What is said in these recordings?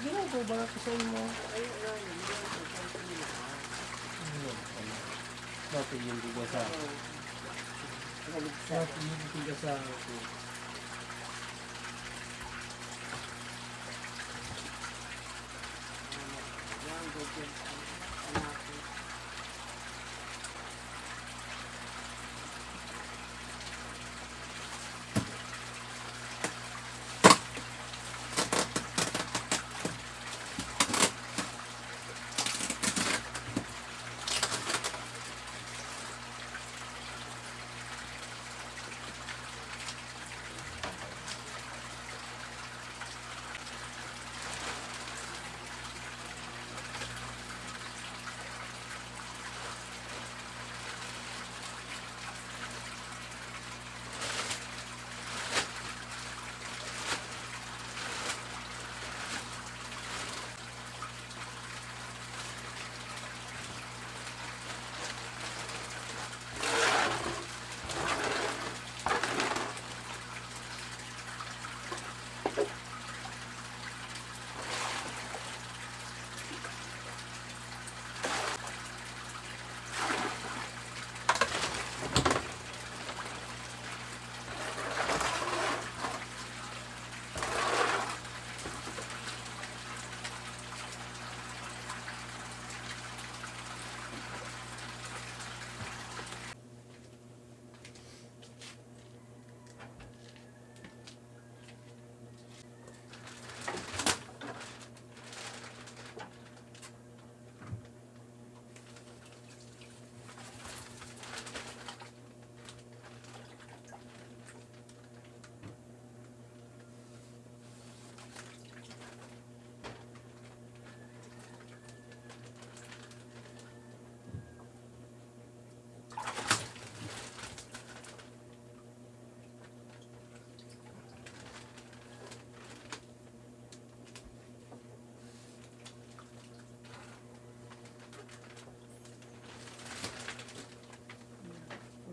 ginagawa ba ka sa imo? Ay, hindi. Dati yung bigas sa... Dati yung bigas sa...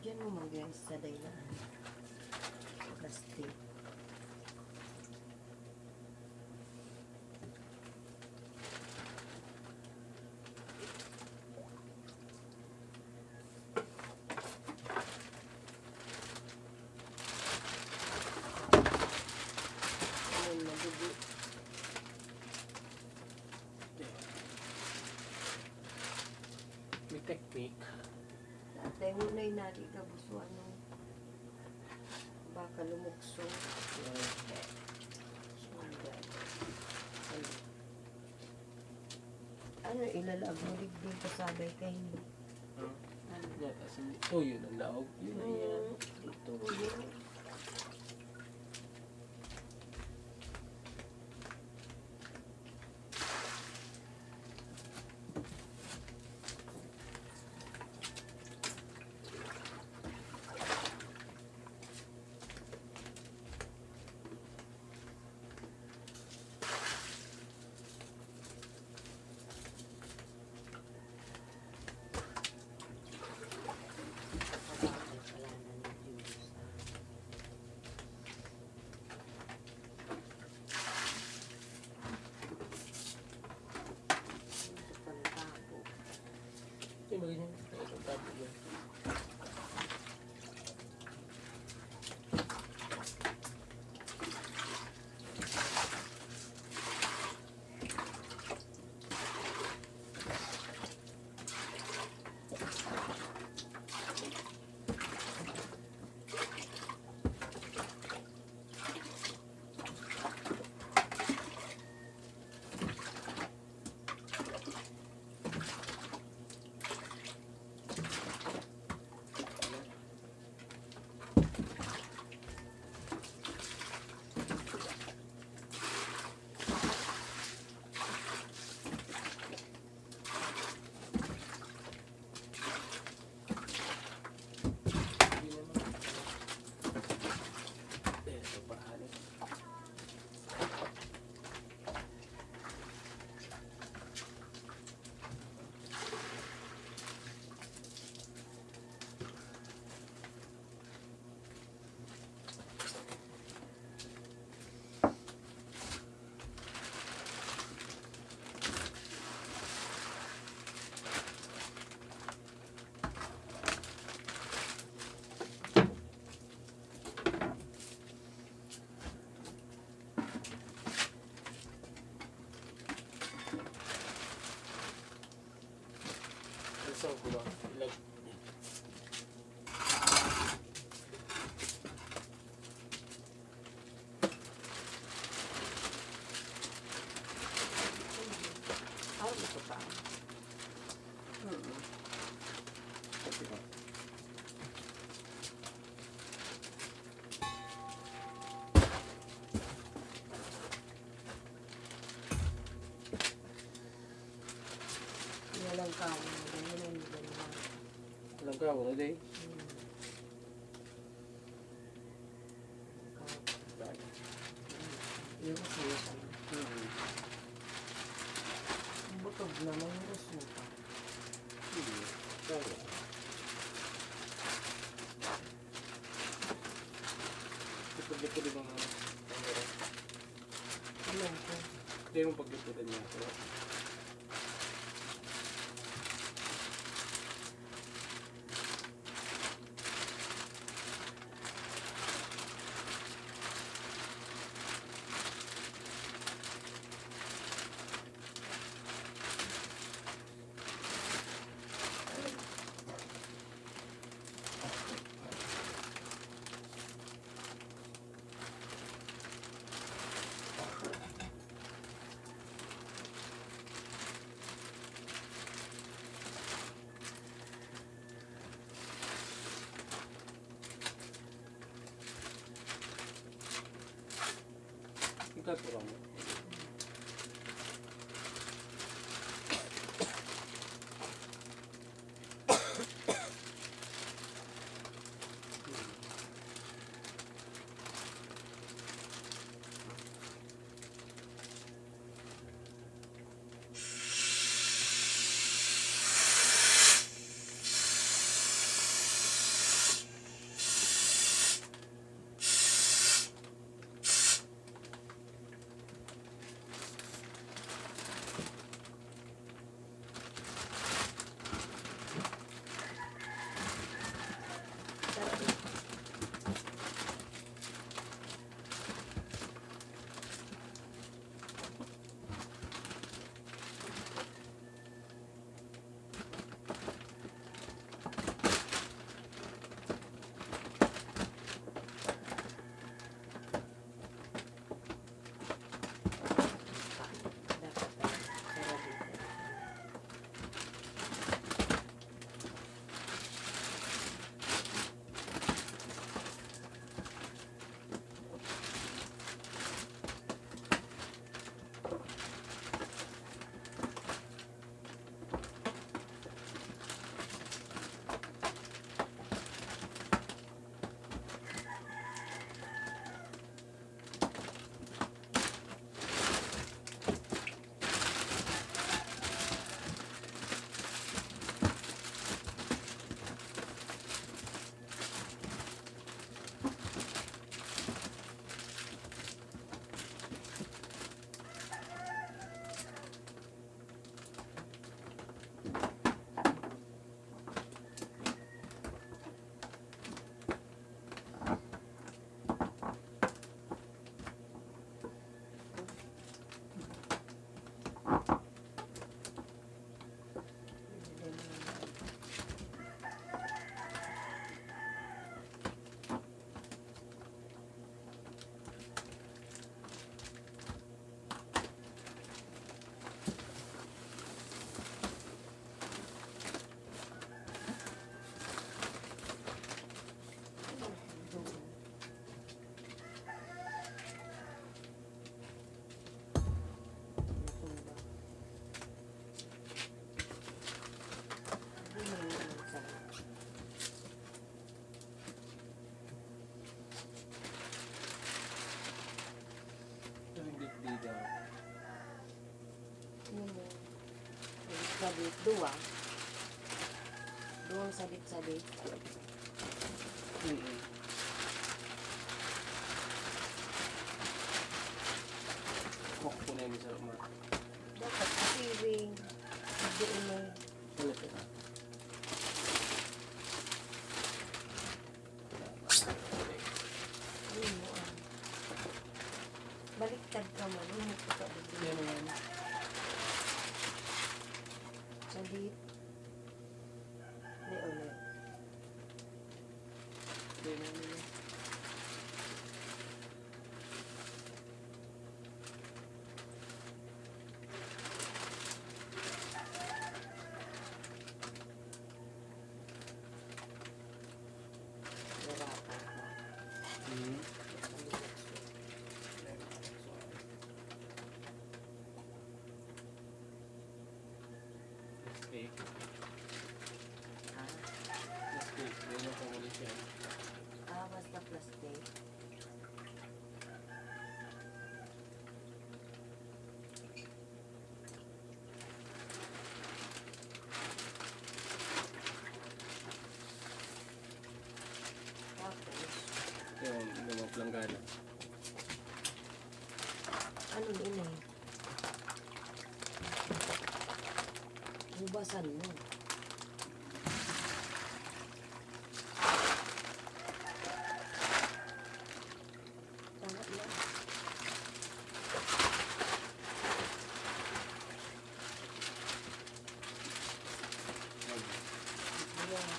Diyan mo mag-guys sa daylaan. Plastic. Ayun, madugo. May technique. Tatay mo na inari ka buso ano. Baka lumukso. Ano ilalag mo digdig kasabay kay Oh, yun ang laog. Yun ang yan. dito yun. Diba? Ilag. Ano ito pa? Kasi ba? Walang kaon. Ganyan yung ganyan. Alam ka, wala day. Yung susan. Butog naman yung resulta. Kaya. Ipag-liputin mo nga. Alam ko. Hindi yung pag-liputin niya. Pero, ikatura mo. Sabit, dua. Duwang sabit-sabit. Kok po na yung sa rumah. Dapat siwing. Hindi mo. Ano ka na? Ayun mo ah. Baliktad ka man. Umot ka dito. Yan naman. Sabit. plastic. Ah, Plastic. Yun yung pangulit yan. basta plastic. Tapos, Yung mga planggana. ano yun eh? Hubasan mo. Tama lang. Ayan.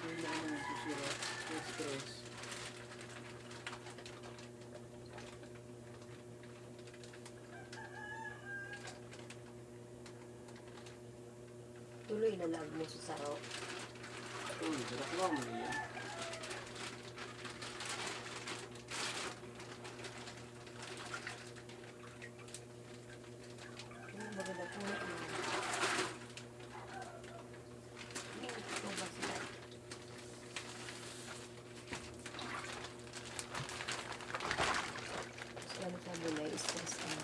Yung mga susira. Stress. Tuloy na lang mo sa saro. Sarap lang mo yan. Maganda po na yun. Hubasan. Tapos ano sabi na, stress na.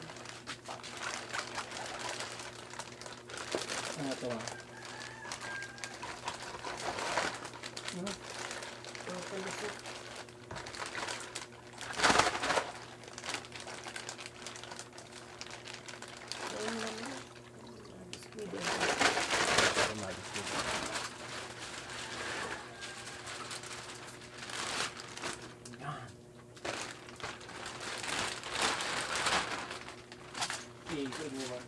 Ito ah. Ang palusot. Ayun lang yun. Biskuit din. Yan. Ikaw mo ba?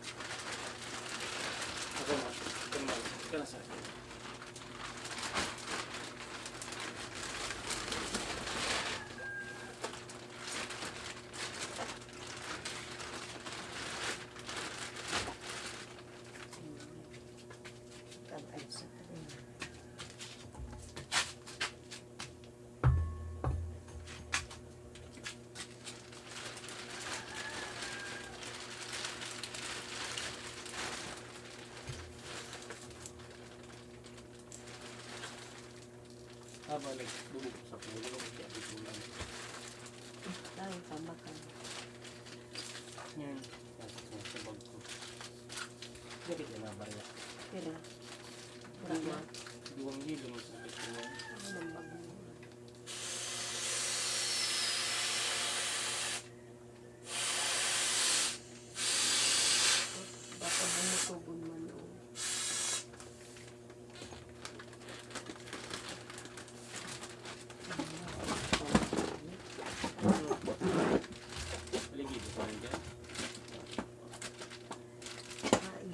Ako na. Ikaw na sa akin. Ayos sa akin. Habang nagbubuk sa pulo, kaya pitulan. Tawag pa makan. Yan. Nasa ko sa bag ko. Bakit yan nabar niya? Pero, wala na. 2 kilo mo sa pitulan. Ako ng bag mo. Baka bumutubon man o. Paligid ko rin dyan. Kain.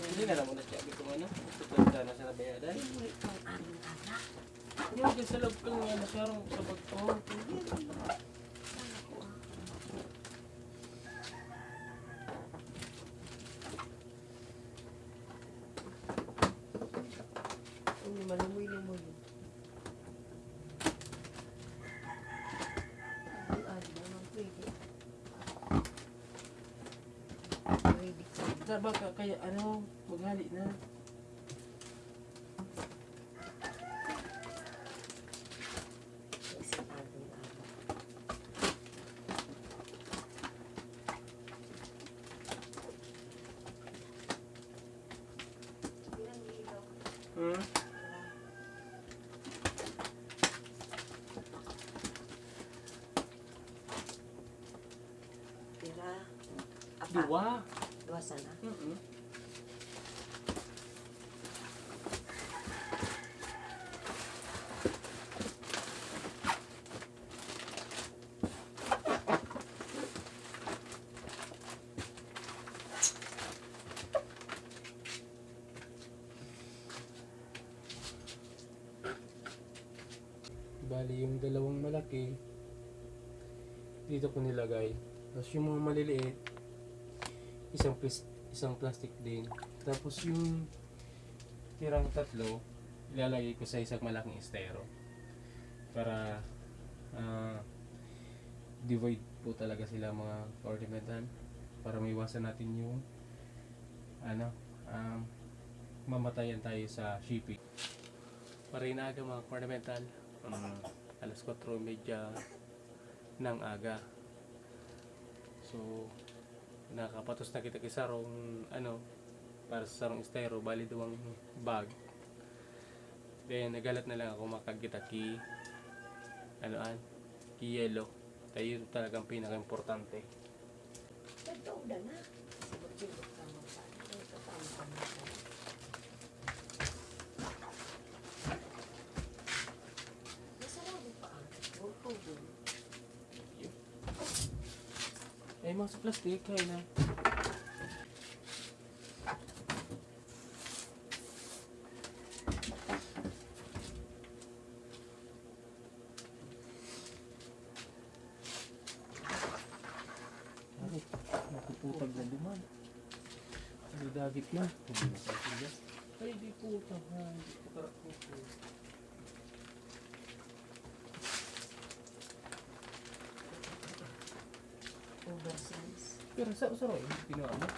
Hindi na lang muna siya. Ito ano? Ito na sa bayadan. Hindi mo sa loob kang yan. Nasyarong sa bag ko. Malamoy-lamoy. Ay, naman pwede. Pwede ka. Sabi ka kaya ano, maghali na. Kasi araw-araw. Ilang ilaw? Dua. Dua sana. Bali yung dalawang malaki dito ko nilagay. Tapos yung mga maliliit isang plastic din. Tapos yung tirang tatlo ilalagay ko sa isang malaking estero para divide po talaga sila mga ornamental para maiwasan natin yung mamatayan tayo sa shipping. Para inaga mga ornamental, alas 4:30 ng aga. So nakapatos na kita kisarong para sa sarong estero bali duwang bag. Then nagalat na lang ako makagita ki yellow. Tayo talagang pinaka-importante. Ito, udah na. Sibot-sibot ka mo pa. Ito pa mo pa mo pa. Masarado pa ang tubig. Eh, mga sa plastic, kaya na. Ay, nakuputag na duman. Nagdagit na. Ay, di putang ha. Di putarak ko po. Oversize. Pero sa rin, ginawa mo.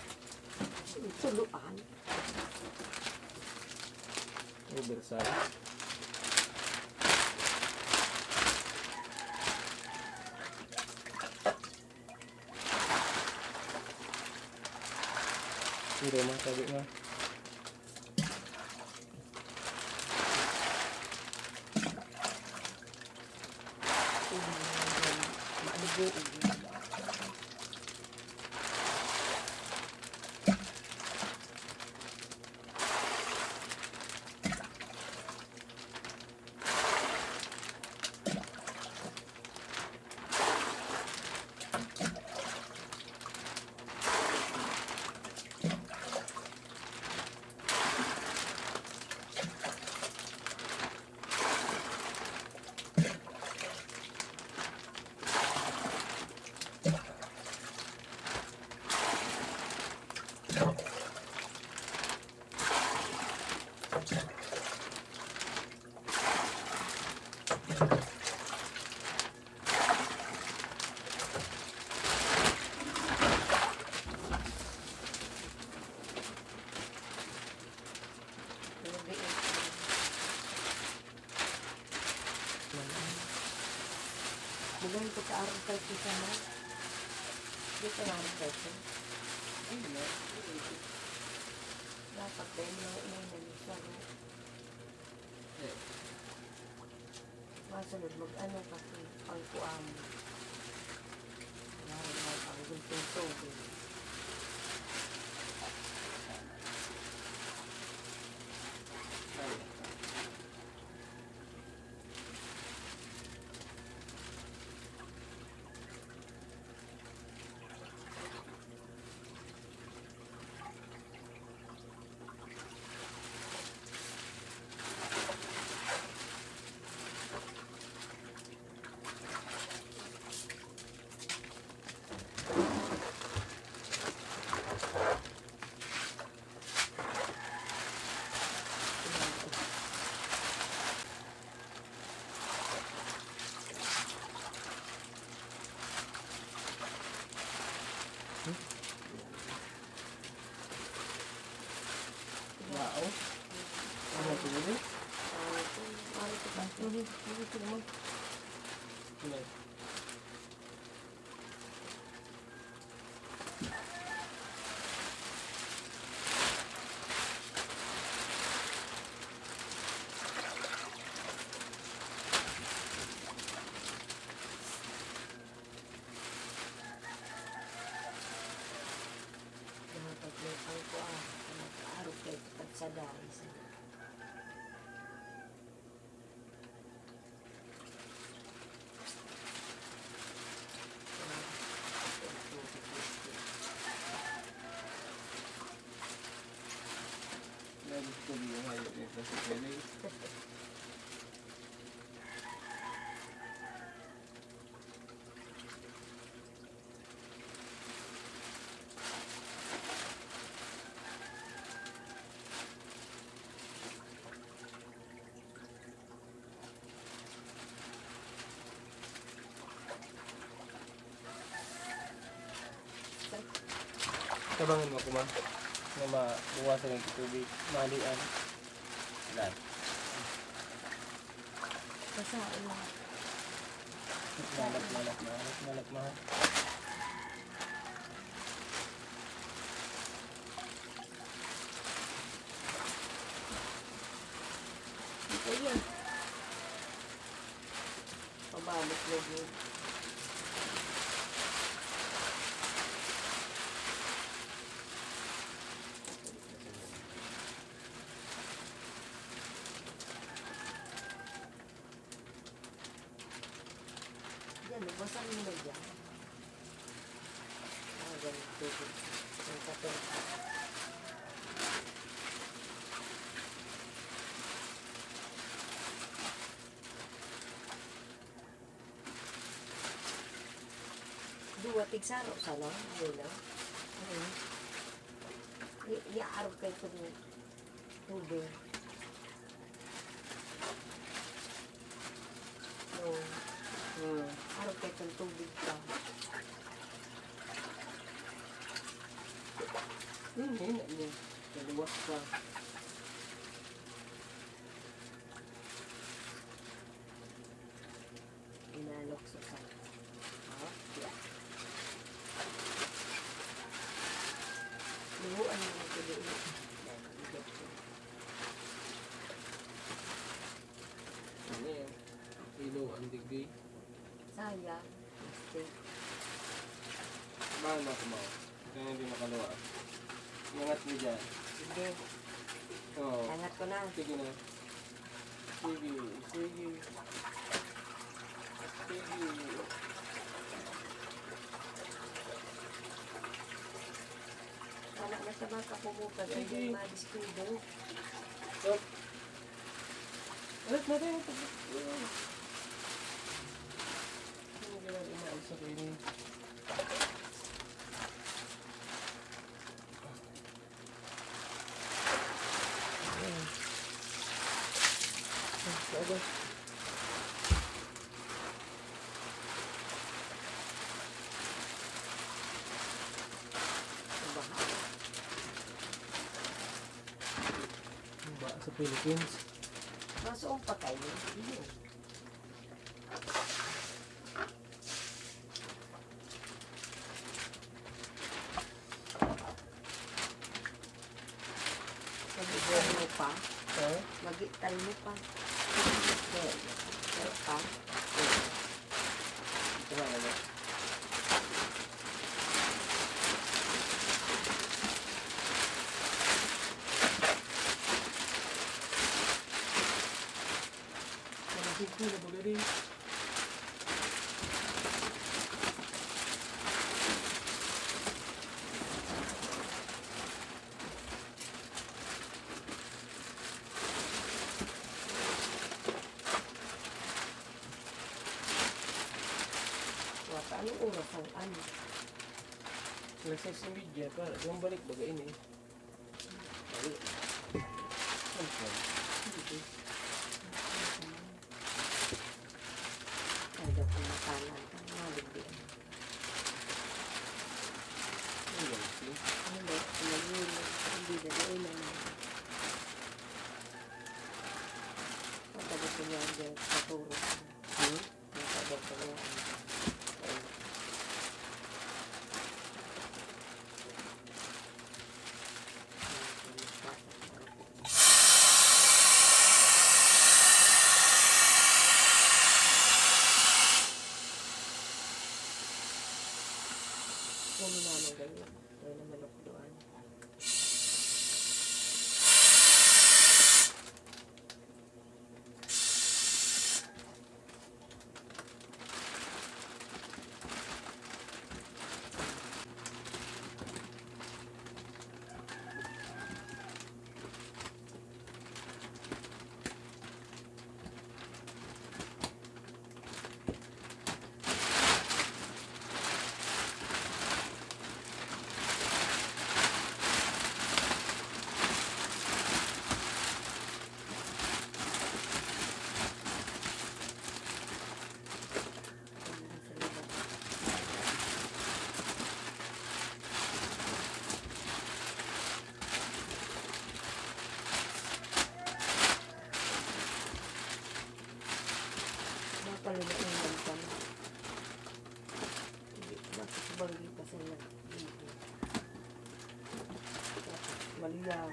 Suluan. Oversize. Hindi mo sabi nga. Bulan ko sa araw tayo sa mo. Dito na araw tayo. Dapat tayo na nalisa mo. Masunod mag-ano kasi ang kuam. Ang gultong tubig. Wow. Ano ito ulit? Sa dahil sa Lagi ko yung hayop yung kasi pwede. Tabangan mo ko ma. Na mabuwasan yung tubig. Malian. Lahat. kasaan lang. Malak. Ito yan. Pabalik na yun. Yan, lubasan mo na dyan. Ganito. Ang kape. Dua tigsaro sana. Yun lang. Iaarap kayo ito ng tubig. No. Araw kayo itong tubig pa. Hindi. Naluwas pa. Inalok sa sa. Yeah. Luhuan mo na ito doon. Ano yan? Kilo ang digdi. Sayang. Mistake. Bahala ko mo. Kaya hindi makaluwa. Ingat mo dyan. Sige. Oo. Angat ko na. Sige na. Sige. Wala na siya makapubukan. Ay, Sige. yung madiskrido. Stop. Alat natin. Ano gano'n inaalis ako ini? Agad. Ang bahala. Ba sa Philippines? Masoong pa kayo. Hindi. Magitan mo pa. Ha? Magitan mo pa. Pero pa. Ito nga ano? Malasig ko na baga rin. Wata, anong oras ang ano? Lasag sa media para yung balik baga ini. Balik. Ay, daw kung matalan ka. Maligyan. Ano, kumagulog. Hindi na doon naman. Pagkabot ko niya dyan sa turo. Pagkabot ko niya. Ano naman ganyan? Ay naman ako doon. Malyang.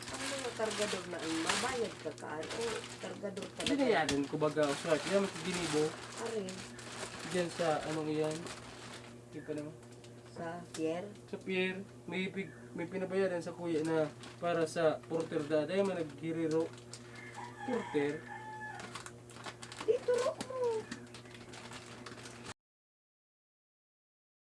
Ang mga kargador na ang mabayad ka kaan o kargador talaga. Dinayadan ko baga uswat. Yan mas ginibo. Arin, Diyan sa anong iyan. Hindi pa naman. sa pier. Sa pier, may pinabayaran sa kuya na para sa porter dada. Ay man naghiriro. Porter.